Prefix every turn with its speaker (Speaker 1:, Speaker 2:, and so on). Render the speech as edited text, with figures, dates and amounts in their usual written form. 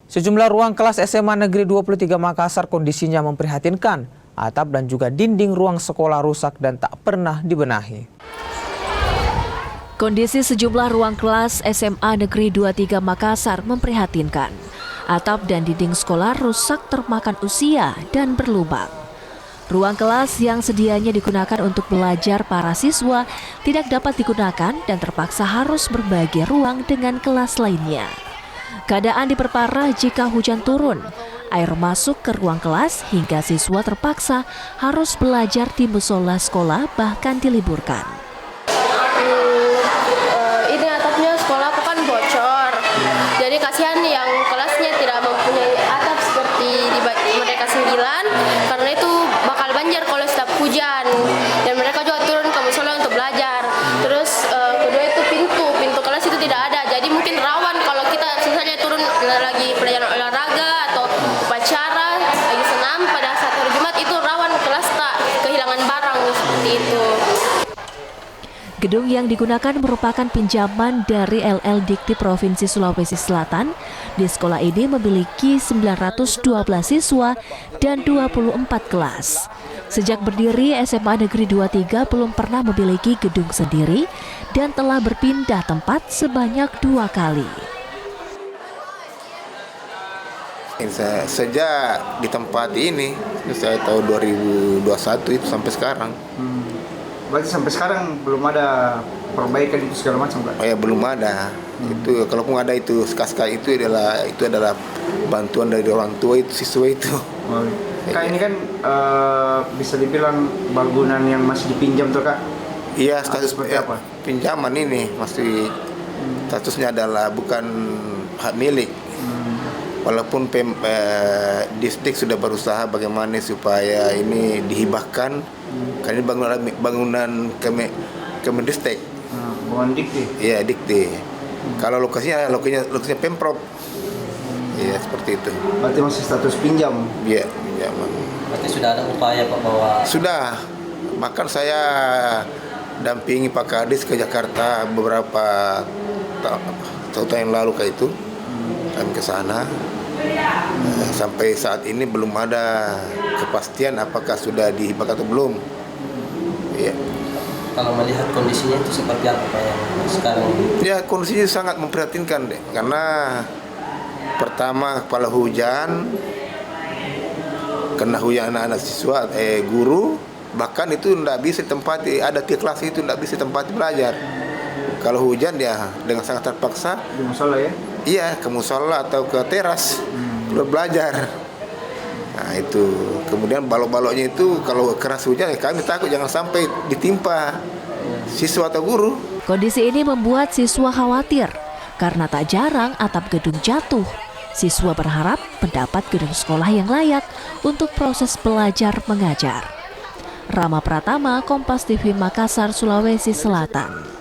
Speaker 1: Sejumlah ruang kelas SMA Negeri 23 Makassar kondisinya memprihatinkan. Atap dan juga dinding ruang sekolah rusak dan tak pernah dibenahi.
Speaker 2: Kondisi sejumlah ruang kelas SMA Negeri 23 Makassar memprihatinkan. Atap dan dinding sekolah rusak termakan usia dan berlubang. Ruang kelas yang sedianya digunakan untuk belajar para siswa tidak dapat digunakan dan terpaksa harus berbagi ruang dengan kelas lainnya. Keadaan diperparah jika hujan turun. Air masuk ke ruang kelas hingga siswa terpaksa harus belajar di musola sekolah bahkan diliburkan.
Speaker 3: Ini atapnya sekolah aku kan bocor. Jadi kasihan yang kelasnya tidak mempunyai atap seperti di mereka 9 karena itu bakal banjir kalau setiap hujan. Dan mereka juga turun ke musola untuk belajar. Terus kedua itu pintu kelas itu tidak ada. Jadi mungkin rawan kalau kita misalnya turun lagi pelajaran olahraga atau upacara lagi senam pada saat hari Jumat itu rawan kelas tak kehilangan barang seperti itu.
Speaker 2: Gedung yang digunakan merupakan pinjaman dari LL Dikti Provinsi Sulawesi Selatan. Di sekolah ini memiliki 912 siswa dan 24 kelas. Sejak berdiri, SMA Negeri 23 belum pernah memiliki gedung sendiri dan telah berpindah tempat sebanyak 2 kali.
Speaker 4: Sejak di tempat ini, saya tahun 2021 itu sampai sekarang.
Speaker 5: Berarti sampai sekarang belum ada perbaikan itu segala macam, Pak?
Speaker 4: Oh ya, belum ada. Itu kalaupun ada itu sekali itu adalah bantuan dari orang tua itu siswa itu.
Speaker 5: Kak, ini kan bisa dibilang bangunan yang masih dipinjam tuh, Kak? Iya,
Speaker 4: status
Speaker 5: apa?
Speaker 4: Pinjaman ini masih statusnya adalah bukan hak milik. Walaupun distrik sudah berusaha bagaimana supaya ini dihibahkan, karena ini bangunan Kemendistek.
Speaker 5: Bangunan Dikti?
Speaker 4: Iya, Dikti. Kalau lokasinya Pemprov. Iya, seperti itu.
Speaker 5: Berarti masih status pinjam?
Speaker 4: Iya, pinjaman.
Speaker 6: Berarti sudah ada upaya Pak bahwa...
Speaker 4: Sudah. Bahkan saya dampingi Pak Kadis ke Jakarta beberapa tahun yang lalu kayak itu. Kami ke sana. Sampai saat ini belum ada kepastian apakah sudah dihibahkan atau belum. Iya.
Speaker 6: Kalau melihat kondisinya itu seperti apa Pak yang sekarang?
Speaker 4: Ya, kondisinya sangat memprihatinkan deh. Karena pertama kepala hujan, kena hujan anak-anak siswa, guru, bahkan itu tidak bisa ditempati, ada di kelas itu tidak bisa ditempati belajar. Kalau hujan ya dengan sangat terpaksa.
Speaker 5: Di musola ya?
Speaker 4: Iya, ke musola atau ke teras belajar. Nah itu, kemudian balok-baloknya itu kalau keras hujan ya kami takut jangan sampai ditimpa siswa atau guru.
Speaker 2: Kondisi ini membuat siswa khawatir karena tak jarang atap gedung jatuh. Siswa berharap mendapat gedung sekolah yang layak untuk proses belajar mengajar. Rama Pratama, Kompas TV Makassar, Sulawesi Selatan.